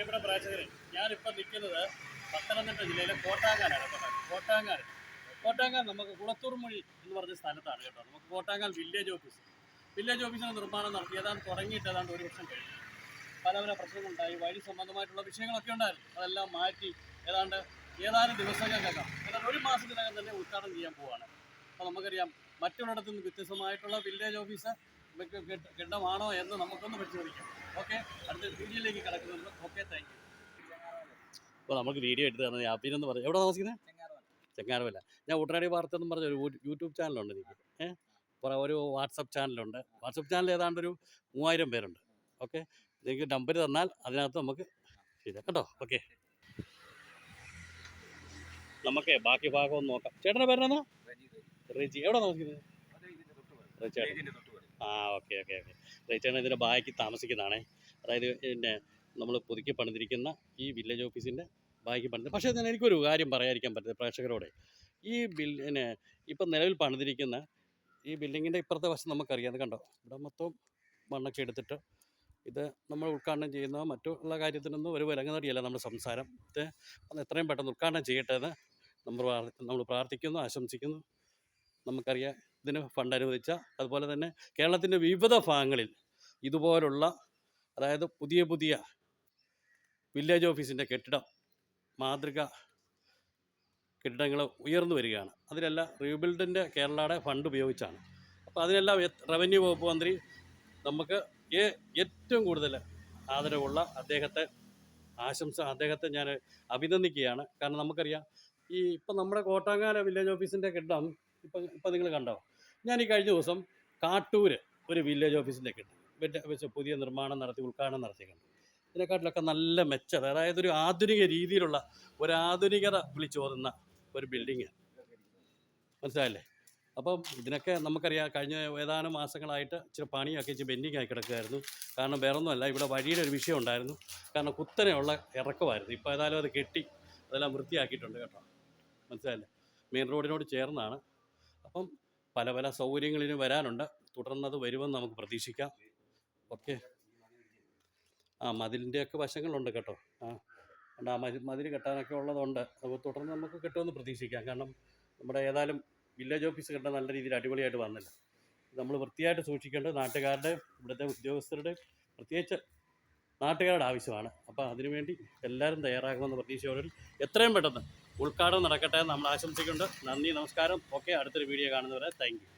പ്രിയപ്പെട്ട പ്രേക്ഷകരെ, ഞാനിപ്പോൾ നിൽക്കുന്നത് പത്തനംതിട്ട ജില്ലയിലെ കോട്ടാങ്ങാനാണ് കേട്ടോ. കോട്ടാങ്ങാൻ നമുക്ക് കുളത്തൂർമൊഴി എന്ന് പറഞ്ഞ സ്ഥലത്താണ് കേട്ടോ. നമുക്ക് കോട്ടാങ്ങാൻ വില്ലേജ് ഓഫീസിൻ്റെ നിർമ്മാണം നടത്തി ഏതാണ്ട് തുടങ്ങിയിട്ട് ഏതാണ്ട് 1 വർഷം കഴിഞ്ഞു. പല പ്രശ്നങ്ങളുണ്ടായി, വഴി സംബന്ധമായിട്ടുള്ള വിഷയങ്ങളൊക്കെ ഉണ്ടായിരുന്നു. അതെല്ലാം മാറ്റി ഏതാനും ദിവസങ്ങൾക്കകം, ഏതാണ്ട് 1 മാസത്തിനകം തന്നെ ഉദ്ഘാടനം ചെയ്യാൻ പോവുകയാണ്. അപ്പോൾ നമുക്കറിയാം, മറ്റുള്ളിടത്തു നിന്ന് വ്യത്യസ്തമായിട്ടുള്ള വില്ലേജ് ഓഫീസ് കെട്ടിടമാണോ എന്ന് നമുക്കൊന്ന് പരിശോധിക്കാം. ഓക്കെ, അടുത്ത വീഡിയോയിലേക്ക് കിടക്കുന്നുണ്ട്. Okay, thank you. അപ്പോൾ നമുക്ക് വീഡിയോ എടുത്ത് തന്നത് യാപ്പിനെന്ന് പറഞ്ഞു. എവിടെ താമസിക്കുന്നത്? ചെങ്ങാരമല്ല. ഞാൻ ഉടനടി വാർത്ത എന്നും പറഞ്ഞ ഒരു യൂട്യൂബ് ചാനലുണ്ട് എനിക്ക്. ഒരു വാട്സപ്പ് ചാനലുണ്ട്. വാട്സപ്പ് ചാനൽ ഏതാണ്ടൊരു 3000 പേരുണ്ട്. ഓക്കെ, നിങ്ങൾക്ക് നമ്പർ തന്നാൽ അതിനകത്ത് നമുക്ക് ശരിയാ കേട്ടോ. ഓക്കെ, നമുക്ക് ബാക്കി ഭാഗം ഒന്ന് നോക്കാം. ചേട്ടൻ്റെ പേരെന്നാ? റെജി. എവിടെ താമസിക്കുന്നത്? ഓക്കെ. റേച്ചേട്ടൻ ഇതിൻ്റെ ബാക്കി താമസിക്കുന്നതാണേ. അതായത് പിന്നെ നമ്മൾ പുതുക്കി പണിതിരിക്കുന്ന ഈ വില്ലേജ് ഓഫീസിൻ്റെ ബാക്കി പണിത്. പക്ഷേ എനിക്കൊരു കാര്യം പറയാതിരിക്കാൻ പറ്റില്ല പ്രേക്ഷകരോടെ. ഈ ഇപ്പം നിലവിൽ പണിതിരിക്കുന്ന ഈ ബിൽഡിങ്ങിൻ്റെ ഇപ്പുറത്തെ വശം നമുക്കറിയാം. അത് കണ്ടോ, ഇവിടെ മൊത്തം മണ്ണൊക്കെ എടുത്തിട്ട് ഇത് നമ്മൾ ഉദ്ഘാടനം ചെയ്യുന്ന മറ്റുള്ള കാര്യത്തിനൊന്നും ഒരു വിലങ്ങുതടിയല്ല നമ്മുടെ സംസാരം. അത് എത്രയും പെട്ടെന്ന് ഉദ്ഘാടനം ചെയ്യട്ടെ എന്ന് നമ്മൾ പ്രാർത്ഥിക്കുന്നു, ആശംസിക്കുന്നു. നമുക്കറിയാം ഇതിന് ഫണ്ട് അനുവദിച്ച, അതുപോലെ തന്നെ കേരളത്തിൻ്റെ വിവിധ ഭാഗങ്ങളിൽ ഇതുപോലുള്ള, അതായത് പുതിയ വില്ലേജ് ഓഫീസിൻ്റെ മാതൃക കെട്ടിടങ്ങൾ ഉയർന്നു വരികയാണ്. അതിനെല്ലാം റീബിൽഡിൻ്റെ കേരളയുടെ ഫണ്ട് ഉപയോഗിച്ചാണ്. അപ്പോൾ അതിനെല്ലാം റവന്യൂ വകുപ്പ് മന്ത്രി നമുക്ക് ഏറ്റവും കൂടുതൽ ആദരവുള്ള അദ്ദേഹത്തെ ഞാൻ അഭിനന്ദിക്കുകയാണ്. കാരണം നമുക്കറിയാം, ഇപ്പം നമ്മുടെ കോട്ടാങ്ങാല വില്ലേജ് ഓഫീസിൻ്റെ കെട്ടിടം ഇപ്പം നിങ്ങൾ കണ്ടോ. ഞാൻ ഈ കഴിഞ്ഞ ദിവസം കാട്ടൂർ ഒരു വില്ലേജ് ഓഫീസിൻ്റെ കെട്ടിടം പുതിയ നിർമ്മാണം നടത്തി ഉദ്ഘാടനം നടത്തി കണ്ടു. ഇതിനെക്കാട്ടിലൊക്കെ നല്ല മെച്ചം, അതായത് ഒരു ആധുനിക രീതിയിലുള്ള ഒരു ആധുനികത വിളിച്ചോതുന്ന ഒരു ബിൽഡിങ്, മനസ്സിലായില്ലേ? അപ്പം ഇതിനൊക്കെ നമുക്കറിയാം, കഴിഞ്ഞ ഏതാനും മാസങ്ങളായിട്ട് ഇച്ചിരി പണിയൊക്കെ ഇച്ചിരി പെൻഡിങ് ആയി കിടക്കുമായിരുന്നു. കാരണം വേറൊന്നുമല്ല, ഇവിടെ വഴിയുടെ ഒരു വിഷയം ഉണ്ടായിരുന്നു. കാരണം കുത്തനെയുള്ള ഇറക്കമായിരുന്നു. ഇപ്പോൾ ഏതായാലും അത് കെട്ടി അതെല്ലാം വൃത്തിയാക്കിയിട്ടുണ്ട് കേട്ടോ, മനസ്സിലായില്ലേ? മെയിൻ റോഡിനോട് ചേർന്നാണ്. അപ്പം പല സൗകര്യങ്ങളിലും വരാനുണ്ട്. തുടർന്നത് വരുമെന്ന് നമുക്ക് പ്രതീക്ഷിക്കാം. ഓക്കെ, മതിലിൻ്റെയൊക്കെ വശങ്ങളുണ്ട് കേട്ടോ. മതിൽ കെട്ടാനൊക്കെ ഉള്ളതുണ്ട്. അത് തുടർന്ന് നമുക്ക് കിട്ടുമെന്ന് പ്രതീക്ഷിക്കാം. കാരണം നമ്മുടെ ഏതായാലും വില്ലേജ് ഓഫീസ് കെട്ടാൻ നല്ല രീതിയിൽ അടിപൊളിയായിട്ട് വന്നില്ല. നമ്മൾ വൃത്തിയായിട്ട് സൂക്ഷിക്കേണ്ടത് നാട്ടുകാരുടെ, ഇവിടുത്തെ ഉദ്യോഗസ്ഥരുടെ, പ്രത്യേകിച്ച് നാട്ടുകാരുടെ ആവശ്യമാണ്. അപ്പോൾ അതിനുവേണ്ടി എല്ലാവരും തയ്യാറാകുമെന്ന പ്രതീക്ഷയോടെ എത്രയും പെട്ടെന്ന് ഉദ്ഘാടനം നടക്കട്ടെ എന്ന് നമ്മൾ ആശംസിക്കുന്നുണ്ട്. നന്ദി, നമസ്കാരം. ഓക്കെ, അടുത്തൊരു വീഡിയോ കാണുന്നവരെ താങ്ക് യു.